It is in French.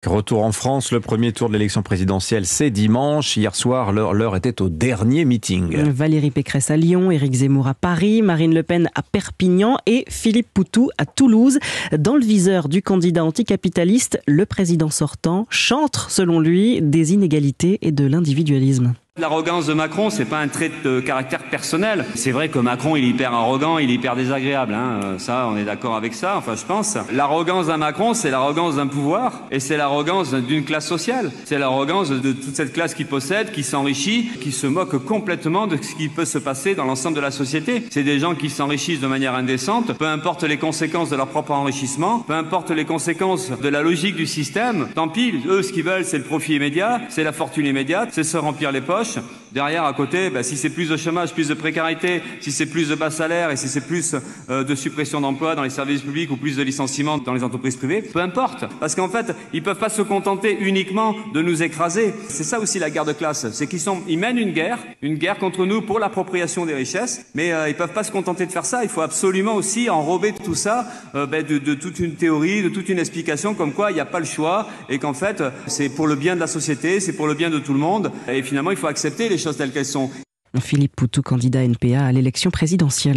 Retour en France, le premier tour de l'élection présidentielle, c'est dimanche. Hier soir, l'heure était au dernier meeting. Valérie Pécresse à Lyon, Éric Zemmour à Paris, Marine Le Pen à Perpignan et Philippe Poutou à Toulouse. Dans le viseur du candidat anticapitaliste, le président sortant chante, selon lui, des inégalités et de l'individualisme. L'arrogance de Macron, c'est pas un trait de caractère personnel. C'est vrai que Macron, il est hyper arrogant, il est hyper désagréable. Ça, on est d'accord avec ça, enfin je pense. L'arrogance d'un Macron, c'est l'arrogance d'un pouvoir et c'est l'arrogance d'une classe sociale. C'est l'arrogance de toute cette classe qui possède, qui s'enrichit, qui se moque complètement de ce qui peut se passer dans l'ensemble de la société. C'est des gens qui s'enrichissent de manière indécente, peu importe les conséquences de leur propre enrichissement, peu importe les conséquences de la logique du système. Tant pis, eux, ce qu'ils veulent, c'est le profit immédiat, c'est la fortune immédiate, c'est se remplir les poches. Derrière, à côté, si c'est plus de chômage, plus de précarité, si c'est plus de bas salaires et si c'est plus de suppression d'emplois dans les services publics ou plus de licenciements dans les entreprises privées, peu importe. Parce qu'en fait, ils peuvent pas se contenter uniquement de nous écraser. C'est ça aussi la guerre de classe. C'est ils mènent une guerre contre nous pour l'appropriation des richesses, mais ils peuvent pas se contenter de faire ça. Il faut absolument aussi enrober tout ça de toute une théorie, de toute une explication comme quoi il n'y a pas le choix et qu'en fait, c'est pour le bien de la société, c'est pour le bien de tout le monde. Et finalement, il faut accepter les choses telles qu'elles sont. Philippe Poutou, candidat NPA à l'élection présidentielle.